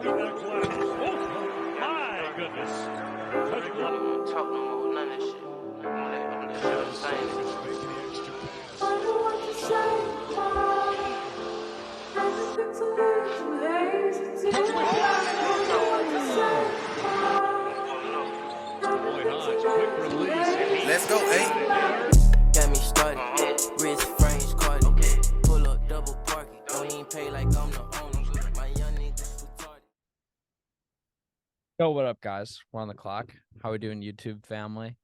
My goodness. Talk no more, none of that shit. I'm gonna let you say Boy Hodge, quick release. Let's go, eight. Got me started, wrist frames carded, pull up double parking, don't even pay like I'm the owner, my young niggas retarded. Yo, what up, guys? We're on the clock. How we doing, YouTube family?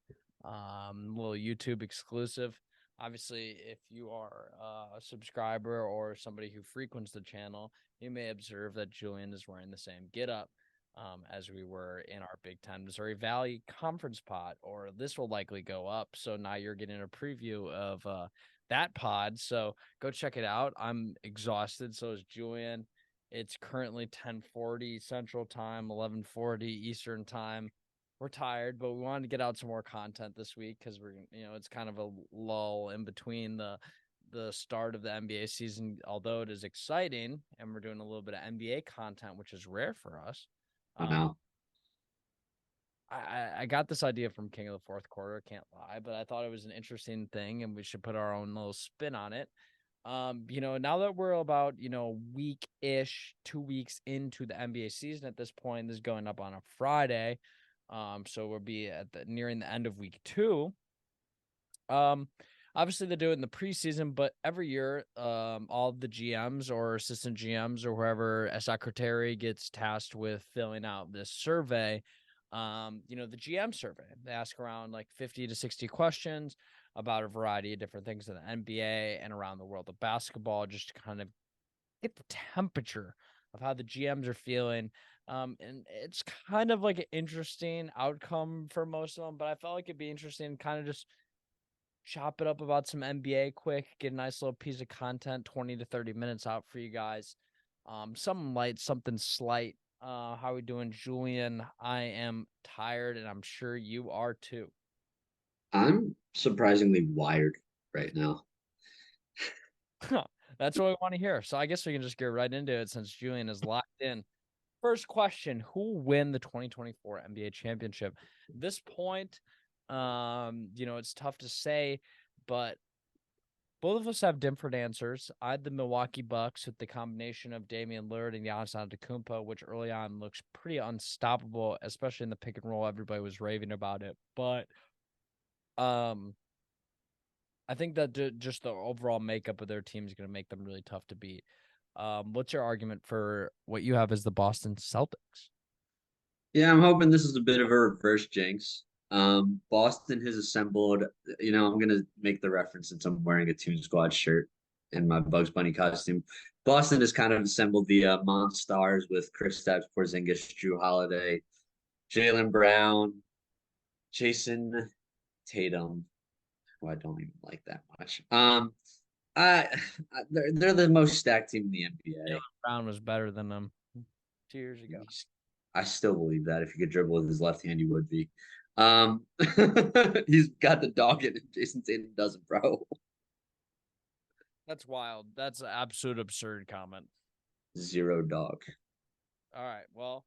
Little YouTube exclusive. Obviously, if you are a subscriber or somebody who frequents the channel, you may observe that Julian is wearing the same get-up as we were in our Big Ten Missouri Valley Conference pod, or this will likely go up. So now you're getting a preview of that pod. So go check it out. I'm exhausted. So is Julian. It's currently 10:40 Central Time, 11:40 Eastern Time. We're tired, but we wanted to get out some more content this week because it's kind of a lull in between the start of the NBA season, although it is exciting, and we're doing a little bit of NBA content, which is rare for us. I know. I got this idea from King of the Fourth Quarter, can't lie, but I thought it was an interesting thing, and we should put our own little spin on it. Now that we're about, week-ish, 2 weeks into the NBA season at this point, this is going up on a Friday. So we'll be nearing the end of week 2. Obviously they're doing the preseason, but every year, all of the GMs or assistant GMs or whoever a secretary gets tasked with filling out this survey, the GM survey. They ask around like 50 to 60 questions about a variety of different things in the NBA and around the world of basketball, just to kind of get the temperature of how the GMs are feeling. And it's kind of like an interesting outcome for most of them, but I felt like it'd be interesting to kind of just chop it up about some NBA quick, get a nice little piece of content, 20 to 30 minutes out for you guys. Something light, something slight. How are we doing, Julian? I am tired, and I'm sure you are too. I'm surprisingly wired right now. That's what we want to hear. So I guess we can just get right into it since Julian is locked in. First question, who will win the 2024 NBA championship? At this point, it's tough to say, but both of us have different answers. I had the Milwaukee Bucks with the combination of Damian Lillard and Giannis Antetokounmpo, which early on looks pretty unstoppable, especially in the pick and roll. Everybody was raving about it, but I think that just the overall makeup of their team is going to make them really tough to beat. What's your argument for what you have as the Boston Celtics? Yeah, I'm hoping this is a bit of a reverse jinx. Boston has assembled, I'm going to make the reference since I'm wearing a Toon Squad shirt and my Bugs Bunny costume. Boston has kind of assembled the Monstars with Kristaps Porzingis, Drew Holiday, Jaylen Brown, Jason Tatum, who I don't even like that much. They're the most stacked team in the NBA. Jaylen Brown was better than them 2 years ago. I still believe that if he could dribble with his left hand, he would be. He's got the dog in it. Jason Tatum doesn't, bro. That's wild. That's an absolute absurd comment. Zero dog. All right. Well,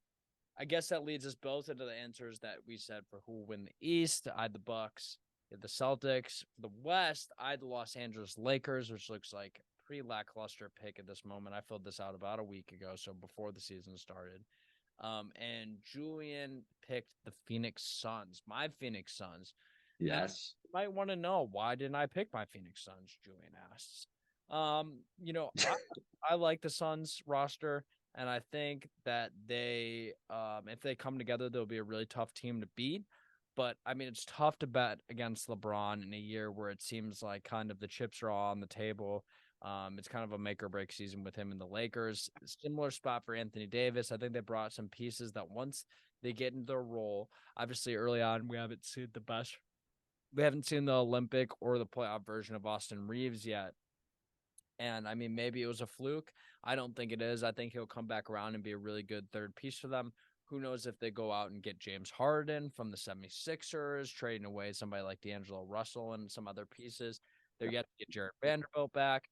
I guess that leads us both into the answers that we said for who will win the East. I had the Bucks, you had the Celtics. For the West, I had the Los Angeles Lakers, which looks like a pretty lackluster pick at this moment. I filled this out about a week ago, so before the season started. And Julian picked the Phoenix Suns, my Phoenix Suns. Yes. You might want to know, why didn't I pick my Phoenix Suns? Julian asks. I like the Suns roster, and I think that they, if they come together, they'll be a really tough team to beat. But, I mean, it's tough to bet against LeBron in a year where it seems like kind of the chips are all on the table. It's kind of a make or break season with him in the Lakers. Similar spot for Anthony Davis. I think they brought some pieces that once they get into their role, obviously early on, we haven't seen the best. We haven't seen the Olympic or the playoff version of Austin Reeves yet. And I mean, maybe it was a fluke. I don't think it is. I think he'll come back around and be a really good third piece for them. Who knows if they go out and get James Harden from the 76ers, trading away somebody like D'Angelo Russell and some other pieces. They're yet to get Jared Vanderbilt back.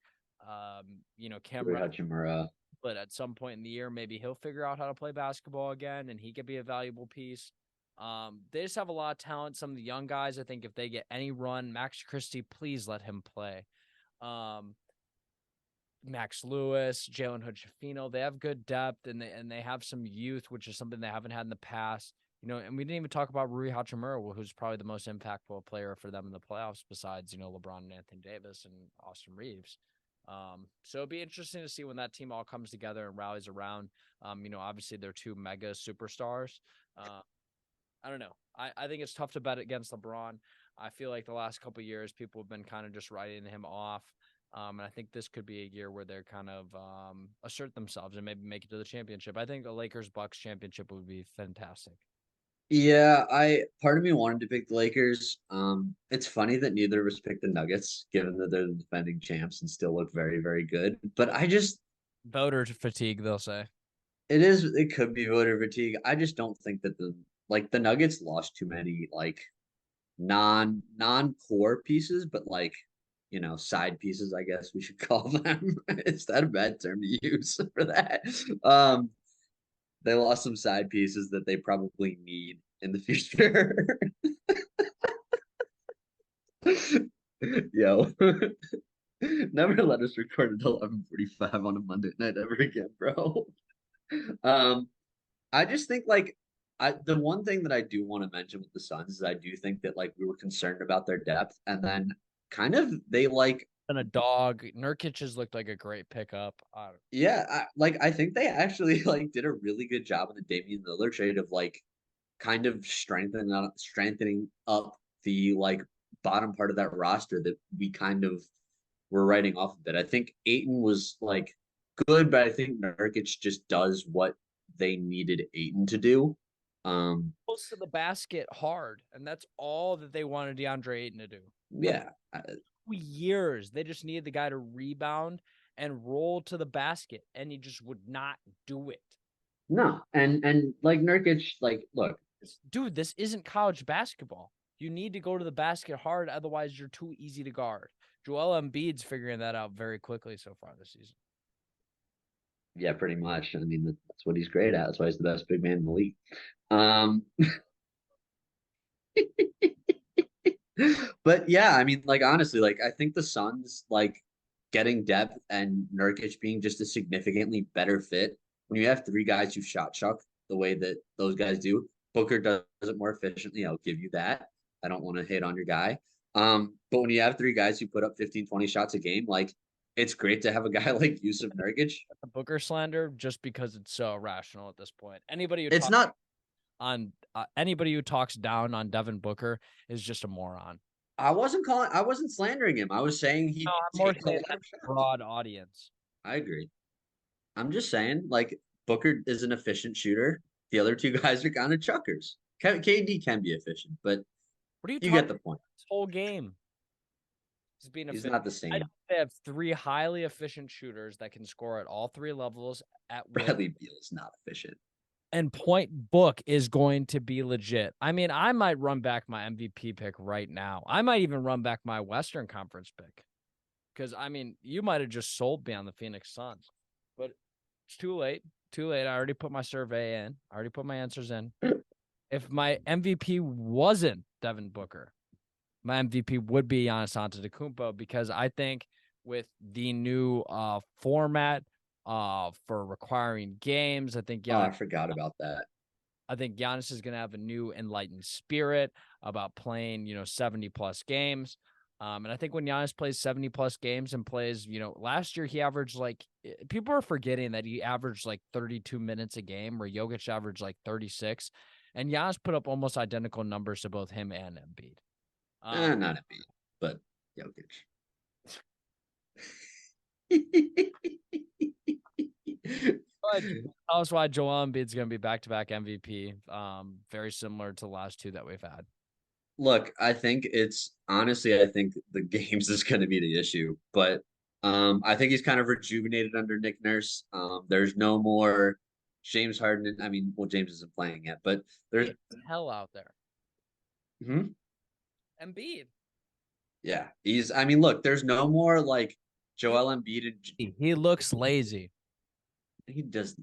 Cam Hachimura. but at some point in the year, maybe he'll figure out how to play basketball again, and he could be a valuable piece. They just have a lot of talent. Some of the young guys, I think, if they get any run, Max Christie, please let him play. Max Lewis, Jalen Hood-Schifino, they have good depth, and they have some youth, which is something they haven't had in the past. And we didn't even talk about Rui Hachimura, who's probably the most impactful player for them in the playoffs, besides LeBron and Anthony Davis and Austin Reeves. So it'd be interesting to see when that team all comes together and rallies around. Obviously they're two mega superstars. I don't know. I think it's tough to bet against LeBron. I feel like the last couple of years, people have been kind of just writing him off. And I think this could be a year where they're kind of assert themselves and maybe make it to the championship. I think the Lakers-Bucks championship would be fantastic. Yeah, part of me wanted to pick the Lakers. It's funny that neither of us picked the Nuggets, given that they're the defending champs and still look very, very good. But I just Voter fatigue, they'll say. it could be voter fatigue. I just don't think that the Nuggets lost too many non-core pieces, but side pieces, I guess we should call them. Is that a bad term to use for that? They lost some side pieces that they probably need in the future. Yo, never let us record at 11:45 on a Monday night ever again, bro. I just think the one thing that I do want to mention with the Suns is I do think that we were concerned about their depth, and then kind of they And a dog. Nurkic has looked like a great pickup. I think they actually did a really good job in the Damian Lillard trade of kind of strengthening up the bottom part of that roster that we kind of were writing off of it. I think Ayton was good, but I think Nurkic just does what they needed Ayton to do. Close to the basket hard, and that's all that they wanted DeAndre Ayton to do. Yeah. Years they just needed the guy to rebound and roll to the basket, and he just would not do it. No, and Nurkic, look, dude, this isn't college basketball. You need to go to the basket hard, otherwise you're too easy to guard. Joel Embiid's figuring that out very quickly so far this season. Yeah, pretty much. I mean, that's what he's great at. That's why he's the best big man in the league. But yeah, I mean, honestly, I think the Suns getting depth and Nurkic being just a significantly better fit when you have three guys who shot chuck the way that those guys do. Booker does it more efficiently. I'll give you that. I don't want to hate on your guy. But when you have three guys who put up 15, 20 shots a game, it's great to have a guy like Yusuf Nurkic. The Booker slander, just because it's so irrational at this point. Anybody who talks down on Devin Booker is just a moron. I wasn't slandering him. I was saying he more saying broad audience. I agree. I'm just saying, Booker is an efficient shooter. The other two guys are kind of chuckers. KD can be efficient, but what are you get the point. This whole game. He's not the same. They have three highly efficient shooters that can score at all three levels at Bradley Beal is not efficient. And Point Book is going to be legit. I mean, I might run back my MVP pick right now. I might even run back my Western Conference pick. Because, I mean, you might have just sold me on the Phoenix Suns. But it's too late. I already put my survey in. I already put my answers in. If my MVP wasn't Devin Booker, my MVP would be Giannis Antetokounmpo, because I think with the new format for requiring games, I think I forgot about that. I think Giannis is going to have a new enlightened spirit about playing, 70 plus games. And I think when Giannis plays 70 plus games and plays, last year he averaged people are forgetting that he averaged 32 minutes a game, where Jokic averaged 36, and Giannis put up almost identical numbers to both him and Embiid. Not Embiid, but Jokic. Tell us why Joel Embiid's going to be back-to-back MVP, very similar to the last two that we've had. Look, I think the games is going to be the issue, but I think he's kind of rejuvenated under Nick Nurse. There's no more James Harden. I mean, well, James isn't playing yet, but there's hell out there. Embiid. Yeah, look, there's no more Joel Embiid. He looks lazy.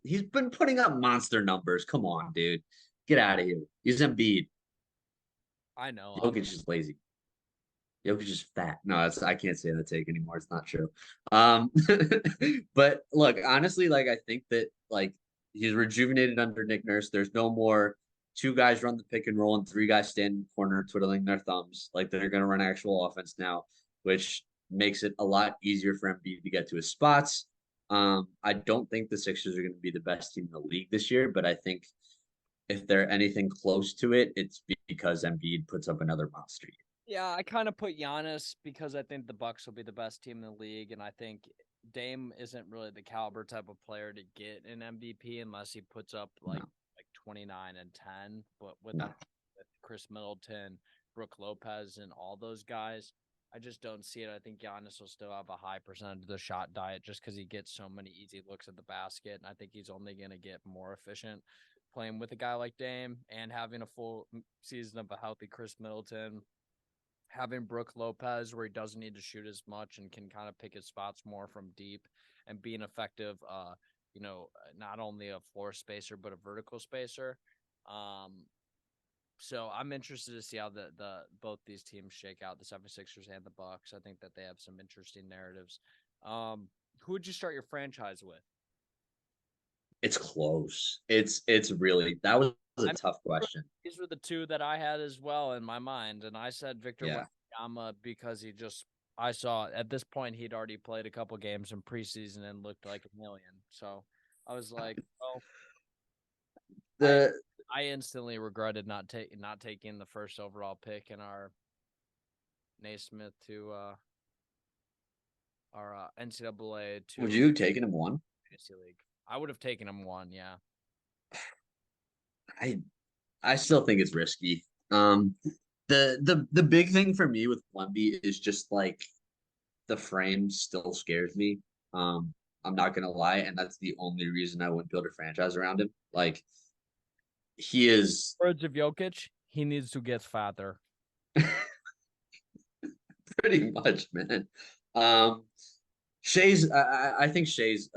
He's been putting up monster numbers. Come on, dude. Get out of here. He's Embiid. I know. Jokic is lazy. Jokic is fat. No, I can't say that take anymore. It's not true. But look, honestly, like I think that like he's rejuvenated under Nick Nurse. There's no more two guys run the pick and roll and three guys stand in the corner twiddling their thumbs. Like they're gonna run actual offense now, which makes it a lot easier for Embiid to get to his spots. I don't think the Sixers are going to be the best team in the league this year, but I think if they're anything close to it, it's because Embiid puts up another monster year. Yeah, I kind of put Giannis because I think the Bucks will be the best team in the league, and I think Dame isn't really the caliber type of player to get an MVP unless he puts up like 29 and 10. But with Chris Middleton, Brooke Lopez, and all those guys, I just don't see it. I think Giannis will still have a high percentage of the shot diet just because he gets so many easy looks at the basket, and I think he's only going to get more efficient playing with a guy like Dame and having a full season of a healthy Chris Middleton. Having Brooke Lopez where he doesn't need to shoot as much and can kind of pick his spots more from deep and be an effective, not only a floor spacer, but a vertical spacer. So I'm interested to see how the both these teams shake out, the 76ers and the Bucks. I think that they have some interesting narratives. Who would you start your franchise with? It's close. It's really that was a tough question. These were the two that I had as well in my mind, and I said Victor Wembanyama because I saw at this point he'd already played a couple games in preseason and looked like a million. So I was like, I instantly regretted not taking the first overall pick in our Naismith to our NCAA. Would you have taken him one? League. I would have taken him one, yeah. I still think it's risky. The big thing for me with Wemby is just like the frame still scares me. I'm not gonna lie, and that's the only reason I wouldn't build a franchise around him. Like he is words of Jokic, he needs to get fatter. Pretty much, man. Shea's I think Shea's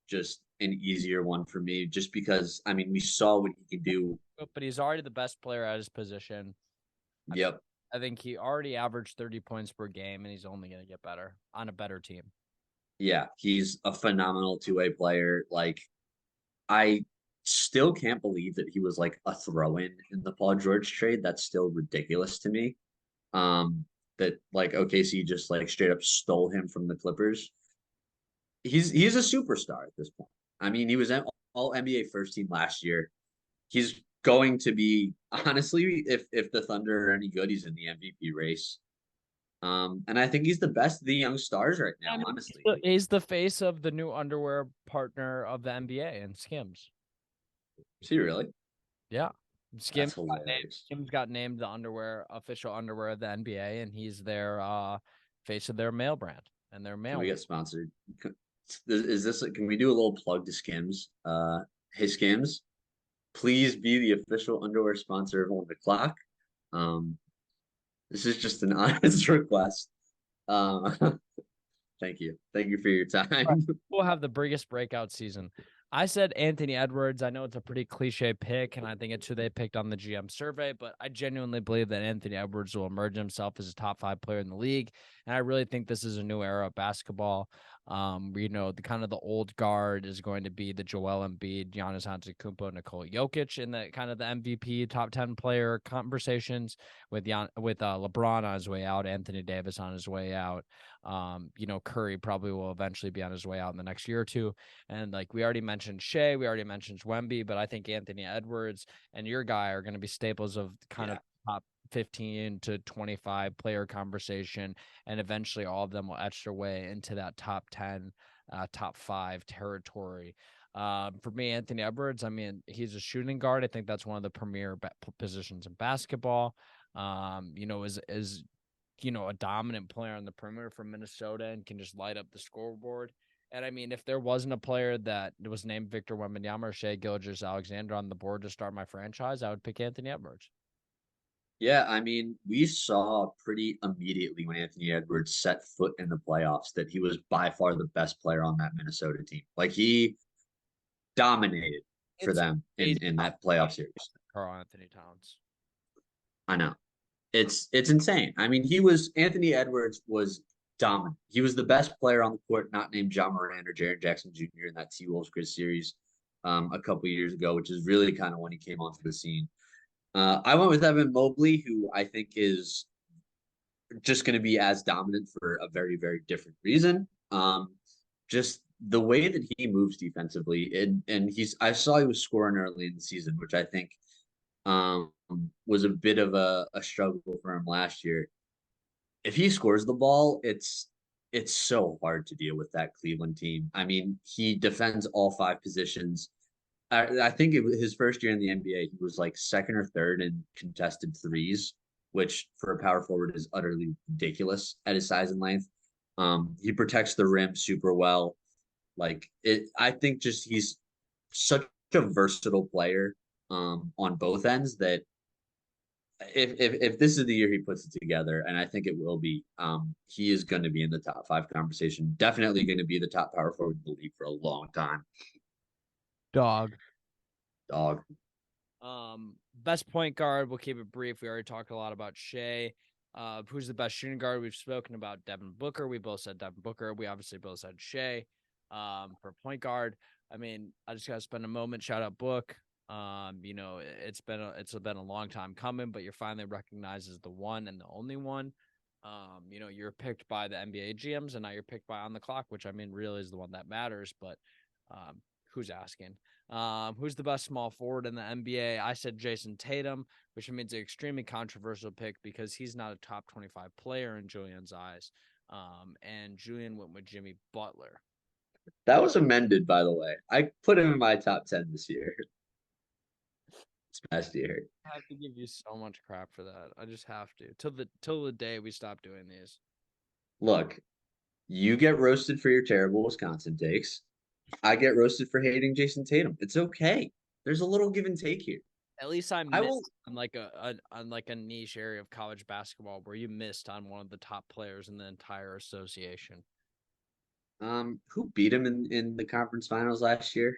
just an easier one for me just because I mean we saw what he can do. But he's already the best player at his position. Yep. I think he already averaged 30 points per game and he's only going to get better on a better team. Yeah, he's a phenomenal two-way player. Like I still can't believe that he was like a throw-in in the Paul George trade. That's still ridiculous to me. That like OKC just like straight up stole him from the Clippers. He's a superstar at this point. I mean, he was an all NBA first team last year. He's going to be honestly, if the Thunder are any good, he's in the MVP race. And I think he's the best of the young stars right now, honestly. He's the face of the new underwear partner of the NBA and Skims. Is he really? Yeah. Skims got named the official underwear of the NBA, and he's their face of their mail brand and their mail. Can we get sponsored? Can we do a little plug to Skims? Hey Skims, please be the official underwear sponsor of On the Clock. This is just an honest request. Thank you. Thank you for your time. We'll have the biggest breakout season. I said Anthony Edwards. I know it's a pretty cliche pick, and I think it's who they picked on the GM survey, but I genuinely believe that Anthony Edwards will emerge himself as a top 5 player in the league. And I really think this is a new era of basketball. The kind of the old guard is going to be the Joel Embiid, Giannis Antetokounmpo, Nikola Jokic in the kind of the MVP top 10 player conversations with LeBron on his way out, Anthony Davis on his way out. Curry probably will eventually be on his way out in the next year or two. And like we already mentioned Shea, we already mentioned Wemby, but I think Anthony Edwards and your guy are going to be staples of kind of top 15 to 25 player conversation, and eventually all of them will etch their way into that top 10, top 5 territory. For me, Anthony Edwards, I mean, he's a shooting guard. I think that's one of the premier positions in basketball. Is a dominant player on the perimeter for Minnesota and can just light up the scoreboard. And I mean, if there wasn't a player that was named Victor Wembanyama or Shea Gilgeous-Alexander on the board to start my franchise, I would pick Anthony Edwards. Yeah, I mean, we saw pretty immediately when Anthony Edwards set foot in the playoffs that he was by far the best player on that Minnesota team. Like he dominated for It's them in that playoff series. Karl Anthony Towns. I know. It's insane. I mean, Anthony Edwards was dominant. He was the best player on the court, not named John Moran or Jaren Jackson Jr. in that T-Wolves Grizz series a couple years ago, which is really kind of when he came onto the scene. I went with Evan Mobley, who I think is just going to be as dominant for a very, very different reason. Just the way that he moves defensively, and I saw he was scoring early in the season, which I think was a bit of a struggle for him last year. If he scores the ball, it's so hard to deal with that Cleveland team. I mean, he defends all 5 positions. I think his first year in the NBA, he was like second or third in contested threes, which for a power forward is utterly ridiculous at his size and length. He protects the rim super well. I think just he's such a versatile player on both ends that if this is the year he puts it together, and I think it will be, he is going to be in the top 5 conversation. Definitely going to be the top power forward in the league for a long time. Dog. Best point guard. We'll keep it brief. We already talked a lot about Shea. Who's the best shooting guard? We've spoken about Devin Booker. We both said Devin Booker. We obviously both said Shea. For point guard, I mean, I just gotta spend a moment. Shout out Book. It's been a long time coming, but you're finally recognized as the one and the only one. You're picked by the NBA GMs, and now you're picked by On the Clock, which I mean really is the one that matters. But who's asking? Who's the best small forward in the NBA? I said Jason Tatum, which means an extremely controversial pick because he's not a top 25 player in Julian's eyes. And Julian went with Jimmy Butler. That was amended, by the way. I put him in my top 10 this year. This past year. I have to give you so much crap for that. I just have to. Till the day we stop doing these. Look, you get roasted for your terrible Wisconsin takes. I get roasted for hating Jason Tatum. It's okay. There's a little give and take here. At least I missed on like a niche area of college basketball where you missed on one of the top players in the entire association. Who beat him in the conference finals last year?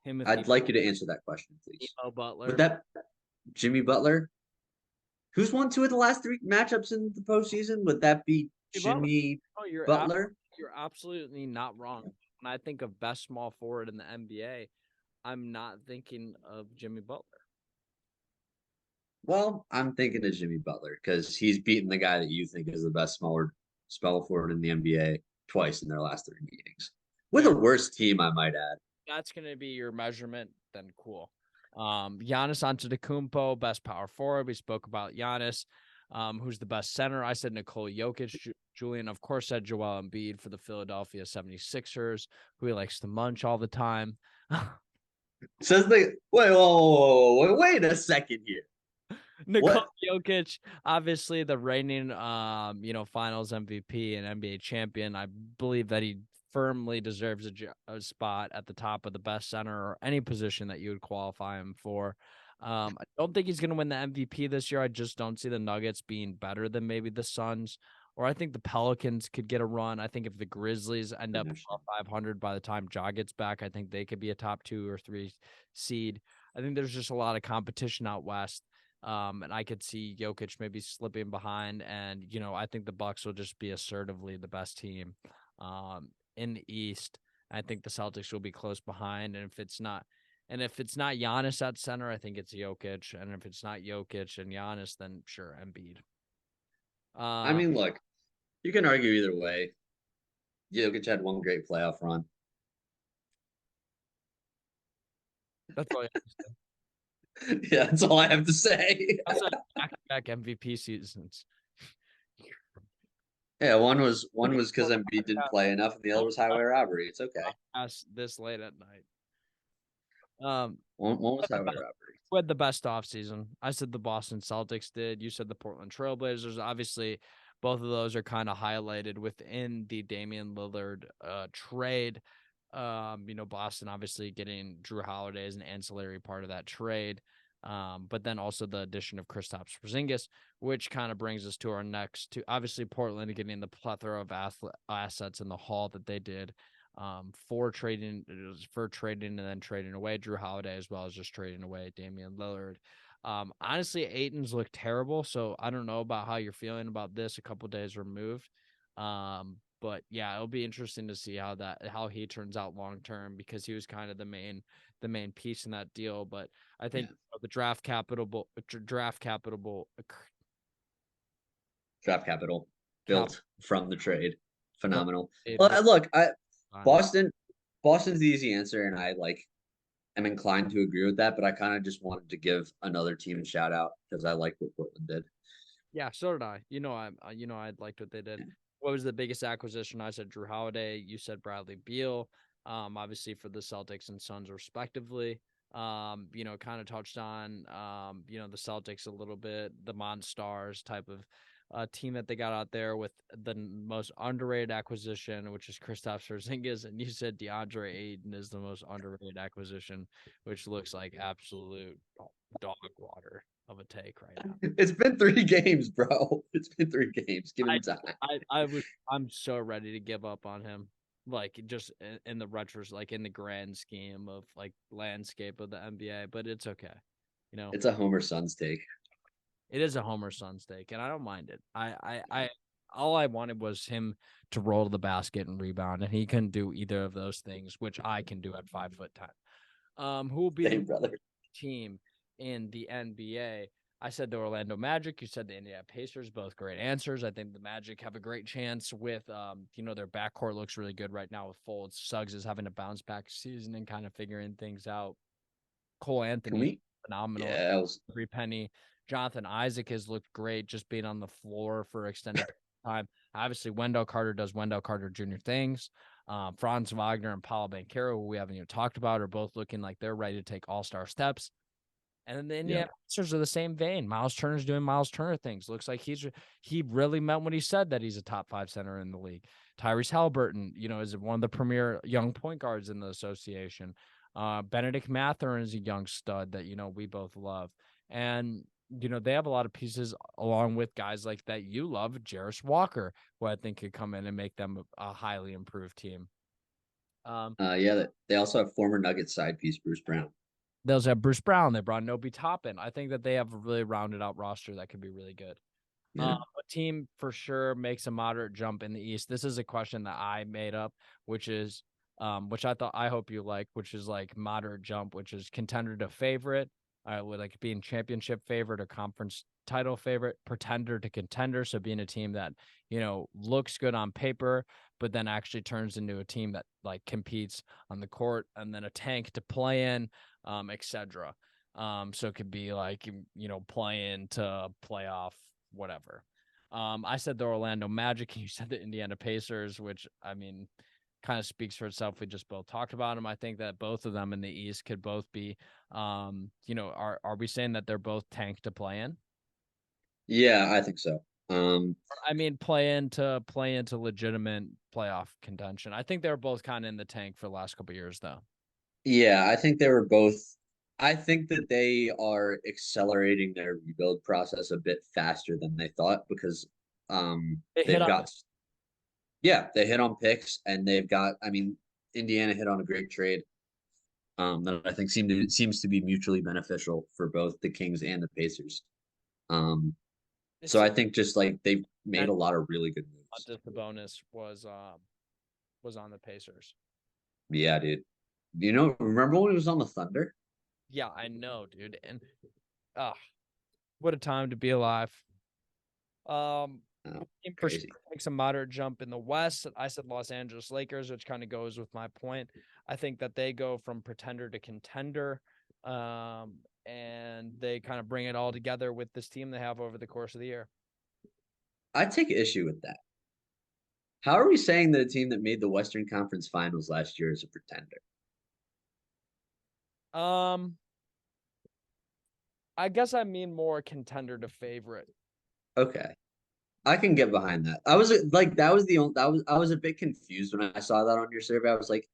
I'd like you to answer that question, please. Butler. Would that Jimmy Butler? Who's won 2 of the last 3 matchups in the postseason? Would that be Jimmy Butler? You're absolutely not wrong. When I think of best small forward in the NBA, I'm not thinking of Jimmy Butler. Well, I'm thinking of Jimmy Butler because he's beaten the guy that you think is the best small forward in the NBA twice in their last 3 meetings. With a worse team, I might add. That's going to be your measurement, then cool. Giannis Antetokounmpo, best power forward. We spoke about Giannis. Who's the best center? I said Nikola Jokic. Julian, of course, said Joel Embiid for the Philadelphia 76ers, who he likes to munch all the time. Says the wait a second here. Nikola Jokic, obviously the reigning finals MVP and NBA champion. I believe that he firmly deserves a spot at the top of the best center or any position that you would qualify him for. I don't think he's going to win the MVP this year. I just don't see the Nuggets being better than maybe the Suns, or I think the Pelicans could get a run. I think if the Grizzlies end up 500 by the time Ja gets back, I think they could be a top 2 or 3 seed. I think there's just a lot of competition out west. And I could see Jokic maybe slipping behind, and I think the Bucks will just be assertively the best team in the East. I think the Celtics will be close behind, and if it's not Giannis at center, I think it's Jokic, and if it's not Jokic and Giannis, then sure, Embiid. I mean, look, you can argue either way. Jokic had one great playoff run. That's all. Yeah, that's all I have to say. Back MVP seasons. Yeah, one was because Embiid didn't play enough, and the other was highway robbery. It's okay. This late at night. One was highway robbery. Who had the best offseason? I said the Boston Celtics did. You said the Portland Trailblazers. Obviously, both of those are kind of highlighted within the Damian Lillard trade. Boston obviously getting Drew Holiday as an ancillary part of that trade. But then also the addition of Kristaps Porzingis, which kind of brings us to our next two. Obviously, Portland getting the plethora of assets in the haul that they did. for trading and then trading away Drew Holiday, as well as just trading away Damian Lillard. Honestly, Ayton's looked terrible, so I don't know about how you're feeling about this a couple days removed. But yeah, it'll be interesting to see how he turns out long term, because he was kind of the main piece in that deal. But I think the draft capital built from the trade, phenomenal. it Well, was look, fine. Boston's the easy answer, and I am inclined to agree with that. But I kind of just wanted to give another team a shout out because I like what Portland did. Yeah, so did I. I liked what they did. What was the biggest acquisition? I said Drew Holiday. You said Bradley Beal. Obviously for the Celtics and Suns respectively. Kind of touched on the Celtics a little bit, the Monstars type of team that they got out there with the most underrated acquisition, which is Kristaps Porzingis, and you said DeAndre Ayton is the most underrated acquisition, which looks like absolute dog water of a take right now. It's been 3 games, bro. It's been 3 games. Give him time. I'm so ready to give up on him. Like just in the retros, like in the grand scheme of like landscape of the NBA, but it's okay. It's a Homer Suns take. It is a Homer Suns take, and I don't mind it. I all I wanted was him to roll to the basket and rebound, and he couldn't do either of those things, which I can do at 5'10". Who will be the brother team in the NBA? I said the Orlando Magic. You said the Indiana Pacers. Both great answers. I think the Magic have a great chance with, their backcourt looks really good right now with Fultz. Suggs is having a bounce back season and kind of figuring things out. Cole Anthony, phenomenal. Yeah, Every penny. Jonathan Isaac has looked great just being on the floor for extended time. Obviously, Wendell Carter does Wendell Carter Jr. things. Franz Wagner and Paolo Banchero, who we haven't even talked about, are both looking like they're ready to take all-star steps. And then the Indiana Pacers are the same vein. Miles Turner's doing Miles Turner things. Looks like he really meant what he said, that he's a top 5 center in the league. Tyrese Halliburton, is one of the premier young point guards in the association. Benedict Mathurin is a young stud that, we both love. And, they have a lot of pieces along with guys like that you love, Jarris Walker, who I think could come in and make them a highly improved team. They also have former Nuggets side piece Bruce Brown. They also have Bruce Brown. They brought Nobi Toppin. I think that they have a really rounded out roster that could be really good. Yeah. A team for sure makes a moderate jump in the East. This is a question that I made up, which is, which I hope you like, which is like moderate jump, which is contender to favorite, with like being championship favorite or conference title favorite, pretender to contender. So being a team that, looks good on paper, but then actually turns into a team that like competes on the court, and then a tank to play in, etc. So it could be like, playing to playoff, whatever. I said the Orlando Magic, and you said the Indiana Pacers, which kind of speaks for itself. We just both talked about them. I think that both of them in the East could both be, are we saying that they're both tanked to play in? Yeah, I think so. Play into legitimate playoff contention. I think they're both kind of in the tank for the last couple of years, though. Yeah, I think they were both. I think that they are accelerating their rebuild process a bit faster than they thought because they hit on picks, and they've got. Indiana hit on a great trade that I think seems to be mutually beneficial for both the Kings and the Pacers. So I think just like they've made a lot of really good moves. Just the bonus was on the Pacers. Yeah, dude. Remember when it was on the Thunder? Yeah, I know, dude. And what a time to be alive. Crazy. Makes a moderate jump in the West. I said Los Angeles Lakers, which kind of goes with my point. I think that they go from pretender to contender. And they kind of bring it all together with this team they have over the course of the year. I take issue with that. How are we saying that a team that made the Western Conference Finals last year is a pretender? I guess I mean more contender to favorite. Okay. I can get behind that. I was like, I was a bit confused when I saw that on your survey. I was like,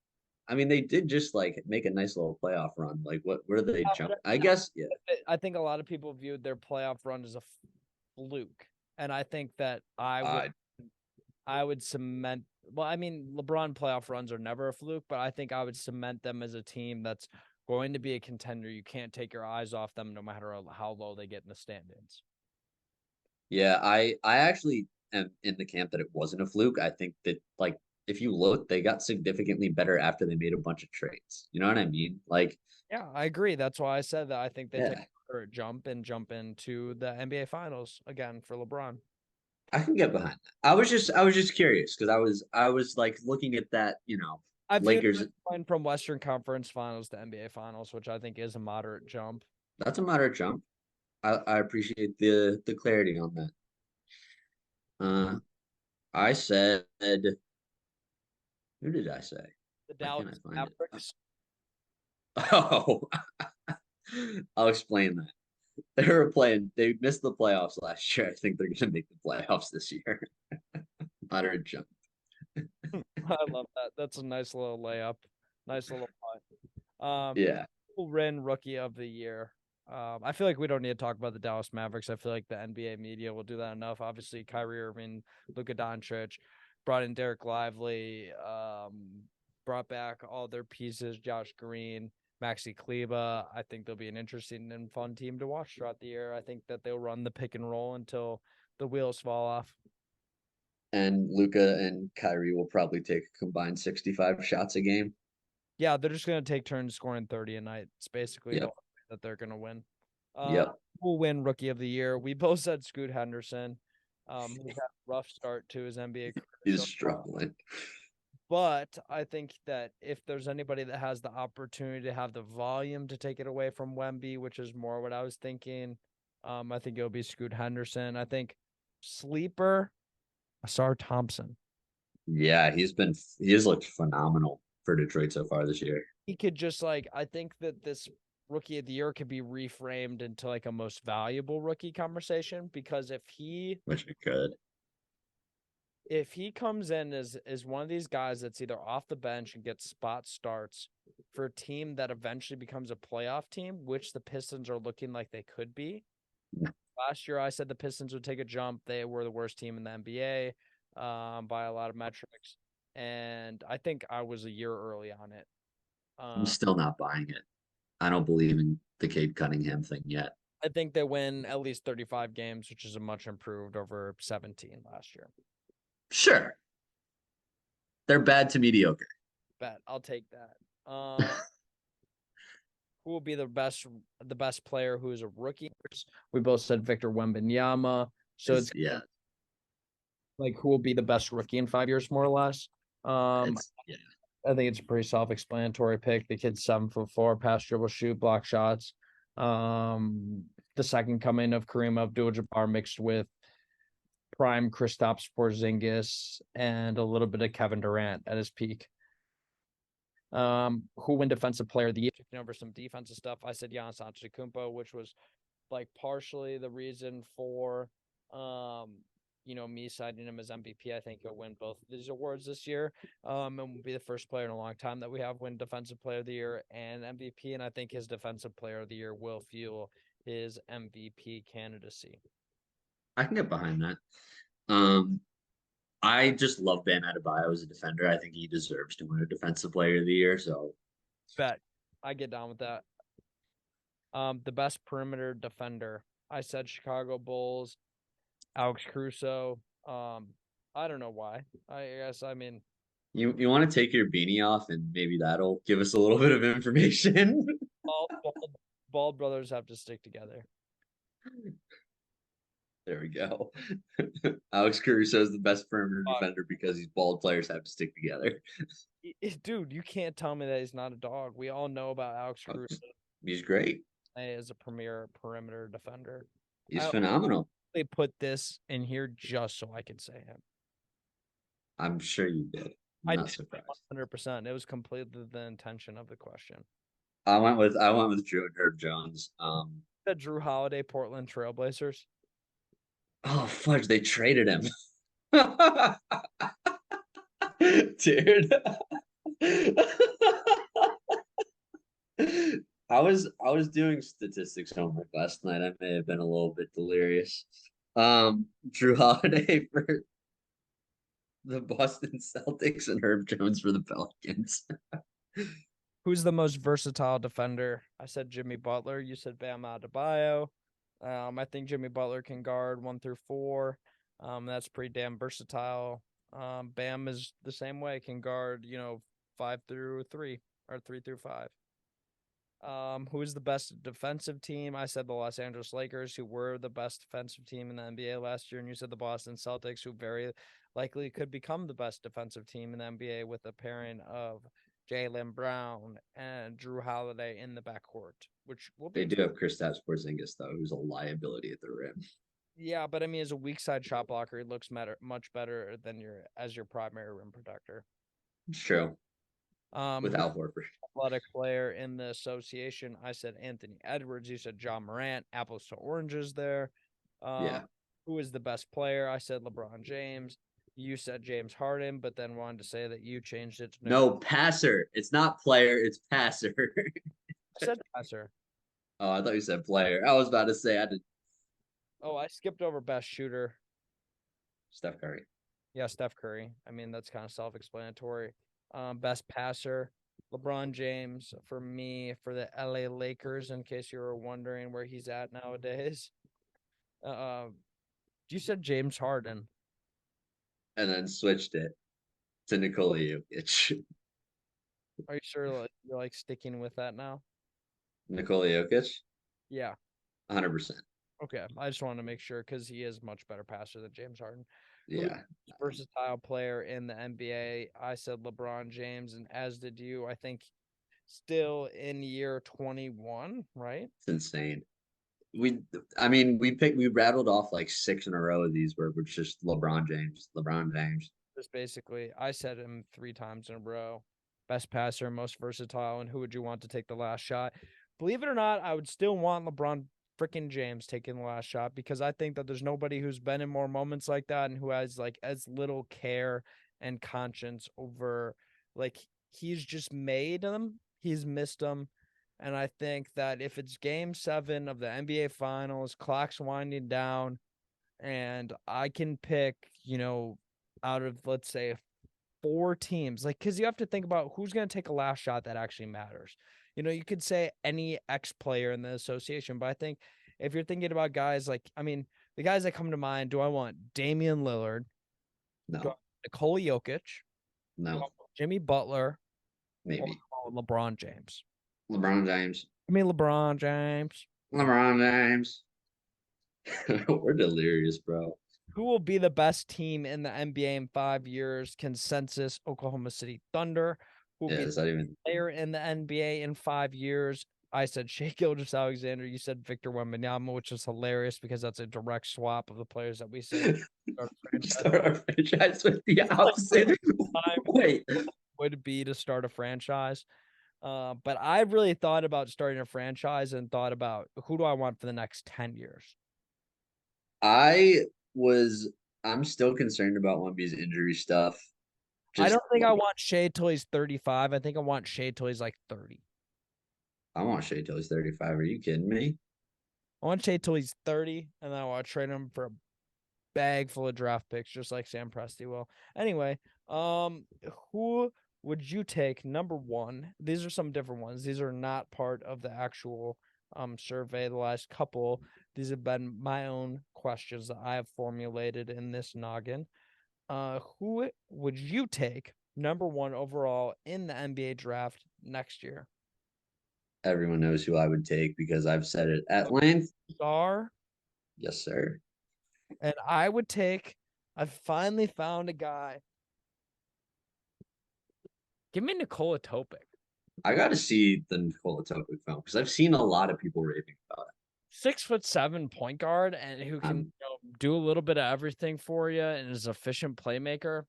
they did just like make a nice little playoff run. Like, where do they jump? I guess, yeah. I think a lot of people viewed their playoff run as a fluke, and I think that I I would cement. Well, I mean, LeBron playoff runs are never a fluke, but I think I would cement them as a team that's going to be a contender. You can't take your eyes off them, no matter how low they get in the standings. Yeah, I actually am in the camp that it wasn't a fluke. I think that like if you look, they got significantly better after they made a bunch of trades. You know what I mean? Like, Yeah, I agree. That's why I said that I think they take yeah, a jump and jump into the NBA Finals again for LeBron. I can get behind that. I was just curious because I was like looking at that, I feel Lakers. going from Western Conference Finals to NBA Finals, which I think is a moderate jump. That's a moderate jump. I appreciate the clarity on that. I said, who did I say? The Why Dallas can't I find it? Mavericks. Oh, I'll explain that. They were playing. They missed the playoffs last year. I think they're going to make the playoffs this year. Moderate jump. I love that. That's a nice little layup. Nice little punt. Yeah, Ren Rookie of the Year. I feel like we don't need to talk about the Dallas Mavericks. I feel like the NBA media will do that enough. Obviously, Kyrie Irving, Luka Doncic, brought in Derek Lively, brought back all their pieces, Josh Green, Maxi Kleba. I think they'll be an interesting and fun team to watch throughout the year. I think that they'll run the pick and roll until the wheels fall off. and Luca and Kyrie will probably take a combined 65 shots a game. Yeah, they're just gonna take turns scoring 30 a night. It's basically the Yep. way that they're gonna win. Yep. Will win Rookie of the Year. We both said Scoot Henderson. Who's had a rough start to his NBA career He's so far. struggling. But I think that if there's anybody that has the opportunity to have the volume to take it away from Wemby, which is more what I was thinking, I think it'll be Scoot Henderson. I think sleeper, Asar Thompson. Yeah, he has looked phenomenal for Detroit so far this year. He could just like I think that this rookie of the year could be reframed into like a most valuable rookie conversation because Which it could. if he comes in as one of these guys that's either off the bench and gets spot starts for a team that eventually becomes a playoff team, which the Pistons are looking like they could be. Last year I said the Pistons would take a jump. They were the worst team in the NBA by a lot of metrics. And I think I was a year early on it. I'm still not buying it. I don't believe in the Cade Cunningham thing yet. I think they win at least 35 games, which is a much improved over 17 last year. Sure. They're bad to mediocre. Bet I'll take that. Who will be the best player who is a rookie? We both said Victor Wembanyama. So it's yeah, like who will be the best rookie in 5 years, more or less. yeah. I think it's a pretty self-explanatory pick. The kid's 7'4", pass, dribble, shoot, block shots. The second coming of Kareem Abdul-Jabbar mixed with prime Kristaps Porzingis and a little bit of Kevin Durant at his peak. Who win defensive player of the year? Over some defensive stuff. I said Giannis Antetokounmpo, which was like partially the reason for me citing him as MVP. I think he'll win both of these awards this year. And will be the first player in a long time that we have win defensive player of the year and MVP. And I think his defensive player of the year will fuel his MVP candidacy. I can get behind that. I just love Bam Adebayo as a defender. I think he deserves to win a defensive player of the year. So Bet I get down with that. The best perimeter defender. I said Chicago Bulls, Alex Caruso. I don't know why. I mean you want to take your beanie off and maybe that'll give us a little bit of information. bald brothers have to stick together. There we go. Alex Caruso is the best perimeter defender because these bald players have to stick together. Dude, you can't tell me that he's not a dog. We all know about Alex Caruso. He's great. As a premier perimeter defender. He's phenomenal. They put this in here just so I could say him. I'm sure you did. I'm not surprised. 100%. It was completely the intention of the question. I went with Drew and Herb Jones. The Drew Holiday Portland Trailblazers. Oh fudge! They traded him, dude. I was doing statistics homework last night. I may have been a little bit delirious. Drew Holiday for the Boston Celtics and Herb Jones for the Pelicans. Who's the most versatile defender? I said Jimmy Butler. You said Bam Adebayo. I think Jimmy Butler can guard 1 through 4. That's pretty damn versatile. Bam is the same way, can guard, 5 through 3 or 3 through 5. Who is the best defensive team? I said the Los Angeles Lakers, who were the best defensive team in the NBA last year, and you said the Boston Celtics, who very likely could become the best defensive team in the NBA with a pairing of Jaylen Brown and Drew Holiday in the backcourt, which will be. They do have Kristaps Porzingis though, who's a liability at the rim. Yeah, but I mean, as a weak side shot blocker, it looks much better than your primary rim protector. It's true. With Who's Al Horford. athletic player in the association? I said Anthony Edwards. You said John Morant. Apples to oranges there. Yeah. Who is the best player? I said LeBron James. You said James Harden, but then wanted to say that you changed it to No, passer. It's not player, it's passer. I said passer. Oh, I thought you said player. I was about to say I did. Oh, I skipped over best shooter. Steph Curry. Yeah, Steph Curry. I mean, that's kind of self-explanatory. Best passer, LeBron James for me for the LA Lakers, in case you were wondering where he's at nowadays. You said James Harden. And then switched it to Nikola Jokic. Are you sure you're like sticking with that now? Nikola Jokic? Yeah. 100%. Okay. I just wanted to make sure because he is much better passer than James Harden. Yeah. Versatile player in the NBA. I said LeBron James, and as did you. I think still in year 21, right? It's insane. We rattled off like 6 in a row of these where it's just LeBron James. Just basically, I said him 3 times in a row. Best passer, most versatile, and who would you want to take the last shot? Believe it or not, I would still want LeBron freaking James taking the last shot because I think that there's nobody who's been in more moments like that and who has like as little care and conscience over like he's just made them, he's missed them. And I think that if it's game 7 of the NBA finals, clock's winding down, and I can pick, out of let's say 4 teams, like, because you have to think about who's going to take a last shot that actually matters. You could say any ex player in the association, but I think if you're thinking about guys like, I mean, the guys that come to mind, do I want Damian Lillard? No. Do I want Nikola Jokic? Do I No. want Jimmy Butler? Maybe. Or LeBron James? LeBron James. I mean, LeBron James. LeBron James. We're delirious, bro. Who will be the best team in the NBA in 5 years? Consensus: Oklahoma City Thunder. Who will Yeah, be it's the not even. player in the NBA in 5 years? I said Shea Gilgeous-Alexander. You said Victor Wembanyama, which is hilarious because that's a direct swap of the players that we said. Start our franchise with the opposite. Wait. Would be to start a franchise. But I really thought about starting a franchise and thought about who do I want for the next 10 years. I'm still concerned about Wemby's injury stuff. I don't think I want Shea till he's 35. I think I want Shea till he's like 30. I want Shea till he's 35. Are you kidding me? I want Shea till he's 30, and then I want to trade him for a bag full of draft picks, just like Sam Presti will. Anyway, who would you take number 1? These are some different ones. These are not part of the actual survey. The last couple, these have been my own questions that I have formulated in this noggin. Who would you take number 1 overall in the NBA draft next year? Everyone knows who I would take because I've said it at length. Star. Yes, sir. And I would take. I finally found a guy. Give me Nikola Topic. I got to see the Nikola Topic film because I've seen a lot of people raving about it. 6'7" point guard and who can do a little bit of everything for you and is an efficient playmaker.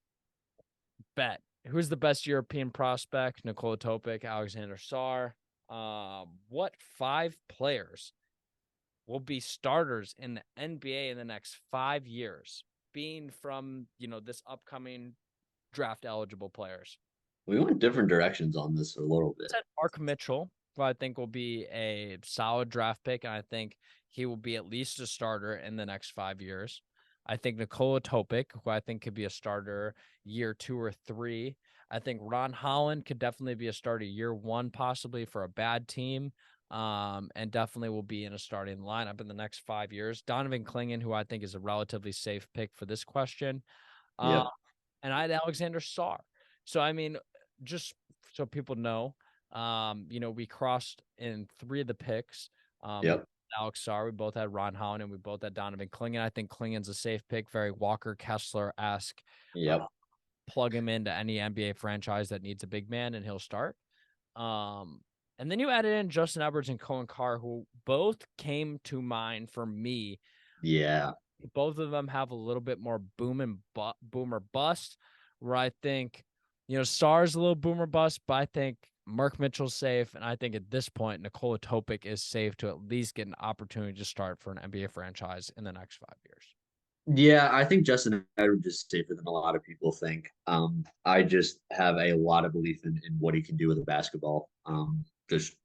Bet. Who's the best European prospect? Nikola Topic, Alexander Sarr. What 5 players will be starters in the NBA in the next 5 years, being from, this upcoming draft eligible players? We went different directions on this a little bit. Mark Mitchell, who I think will be a solid draft pick, and I think he will be at least a starter in the next 5 years. I think Nikola Topic, who I think could be a starter year 2 or 3. I think Ron Holland could definitely be a starter year 1, possibly for a bad team, and definitely will be in a starting lineup in the next 5 years. Donovan Clingan, who I think is a relatively safe pick for this question. Yep. And I had Alexander Sarr. So, I mean, just so people know, we crossed in 3 of the picks. Yep. Alex Sarr, we both had Ron Holland, and we both had Donovan Clingan. I think Clingan's a safe pick, very Walker Kessler-esque. Yep. Plug him into any NBA franchise that needs a big man, and he'll start. And then you added in Justin Edwards and Cohen Carr, who both came to mind for me. Yeah. Both of them have a little bit more boom or bust, where I think, Sarr's a little boomer bust, but I think Mark Mitchell's safe, and I think at this point, Nikola Topic is safe to at least get an opportunity to start for an NBA franchise in the next 5 years. Yeah, I think Justin Edwards is safer than a lot of people think. I just have a lot of belief in what he can do with a basketball. Just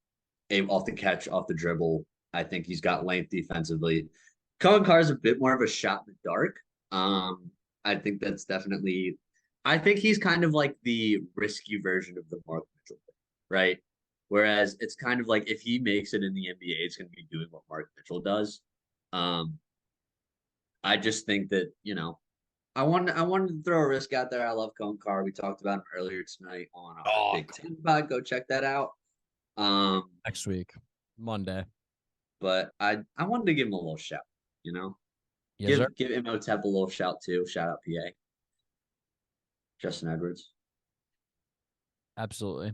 aim off the catch, off the dribble. I think he's got length defensively. Cohen Carr is a bit more of a shot in the dark. I think that's definitely. I think he's kind of like the risky version of the Mark Mitchell thing, right? Whereas it's kind of like if he makes it in the NBA, it's going to be doing what Mark Mitchell does. I just think that I wanted to throw a risk out there. I love Cohen Carr. We talked about him earlier tonight on our Big Ten pod. Go check that out. Next week, Monday. But I wanted to give him a little shout. Yes, give Imhotep a little shout too. Shout out PA. Justin Edwards. Absolutely.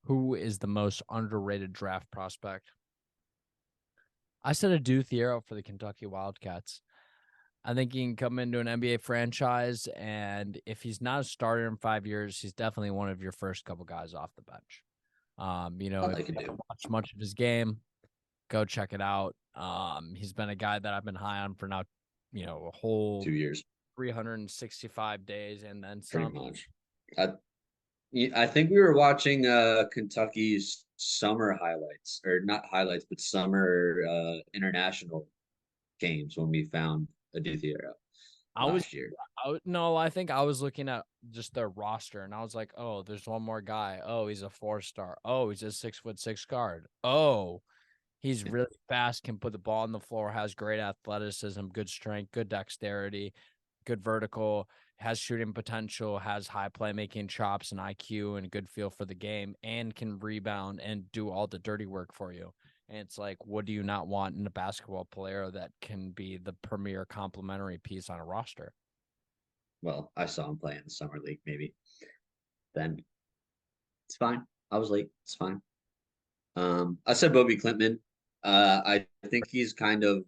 Who is the most underrated draft prospect? I said Adu Thiero for the Kentucky Wildcats. I think he can come into an NBA franchise, and if he's not a starter in 5 years, he's definitely one of your first couple guys off the bench. If you haven't watched much of his game, go check it out. He's been a guy that I've been high on for now, a whole 2 years, 365 days, and then some. Pretty much. I think we were watching Kentucky's summer highlights, or not highlights, but summer international games when we found Adu Thiero last year. I think I was looking at just their roster, and I was like, oh, there's one more guy. Oh, he's a 4-star. Oh, he's a 6'6" guard. Oh, he's really fast, can put the ball on the floor, has great athleticism, good strength, good dexterity, good vertical, has shooting potential, has high playmaking chops and IQ and a good feel for the game, and can rebound and do all the dirty work for you. And it's like, what do you not want in a basketball player that can be the premier complementary piece on a roster? Well, I saw him play in the summer league, maybe. Then it's fine. I was late. It's fine. I said Bobby Klintman. I think he's kind of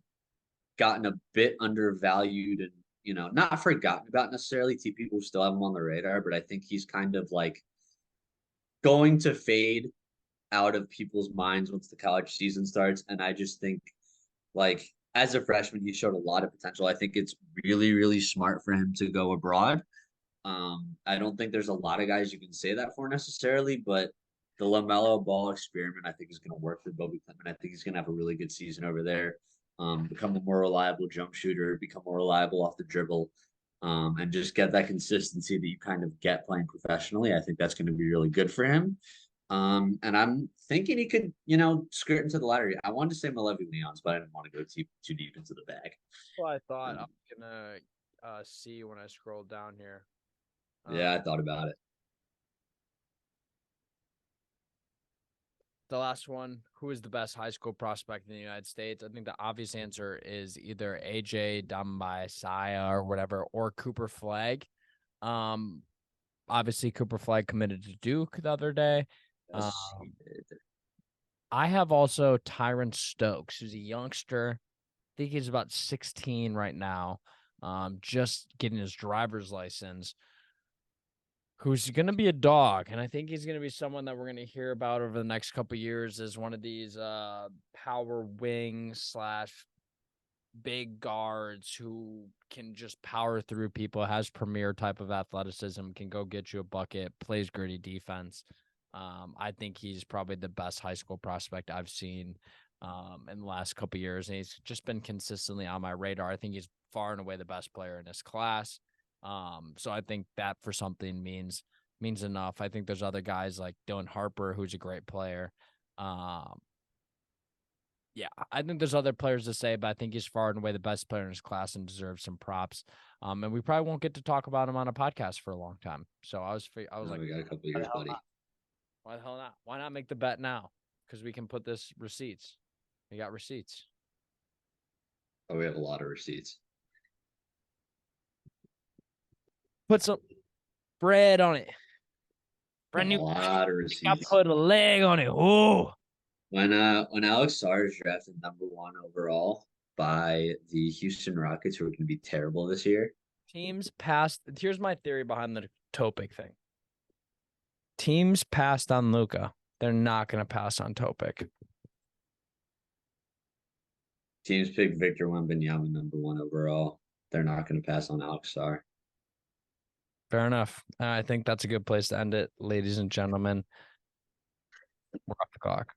gotten a bit undervalued and, not forgotten about necessarily. People still have him on the radar, but I think he's kind of like going to fade out of people's minds once the college season starts. And I just think, like, as a freshman, he showed a lot of potential. I think it's really, really smart for him to go abroad. I don't think there's a lot of guys you can say that for necessarily, but the LaMelo Ball experiment, I think, is going to work for Bobby Klintman. I think he's going to have a really good season over there. Become a more reliable jump shooter, become more reliable off the dribble, and just get that consistency that you kind of get playing professionally. I think that's going to be really good for him. And I'm thinking he could, skirt into the lottery. I wanted to say Malevi Leons, but I didn't want to go too deep into the bag. Well, I thought I was gonna see when I scrolled down here. Yeah, I thought about it. The last one, who is the best high school prospect in the United States? I think the obvious answer is either AJ Dambasaya or whatever, or Cooper Flagg. Obviously Cooper Flagg committed to Duke the other day. Yes, I have also Tyron Stokes, who's a youngster. I think he's about 16 right now, just getting his driver's license, who's going to be a dog. And I think he's going to be someone that we're going to hear about over the next couple of years as one of these power wing / big guards who can just power through people, has premier type of athleticism, can go get you a bucket, plays gritty defense. I think he's probably the best high school prospect I've seen in the last couple of years, and he's just been consistently on my radar. I think he's far and away the best player in his class. So I think that for something means enough. I think there's other guys like Dylan Harper, who's a great player. Yeah, I think there's other players to say, but I think he's far and away the best player in his class and deserves some props. And we probably won't get to talk about him on a podcast for a long time. So I was like, we got a couple years, buddy. why the hell not? Why not make the bet now? Because we can put this receipts. We got receipts. Oh, we have a lot of receipts. Put some bread on it. Brand A new. lot of I receipts. put a leg on it. Oh. When Alex Sarr is drafted number 1 overall by the Houston Rockets, who are going to be terrible this year. Teams passed. Here's my theory behind the Topic thing. Teams passed on Luka. They're not going to pass on Topic. Teams pick Victor Wembanyama number 1 overall. They're not going to pass on Alex Sarr. Fair enough. I think that's a good place to end it, ladies and gentlemen. We're off the clock.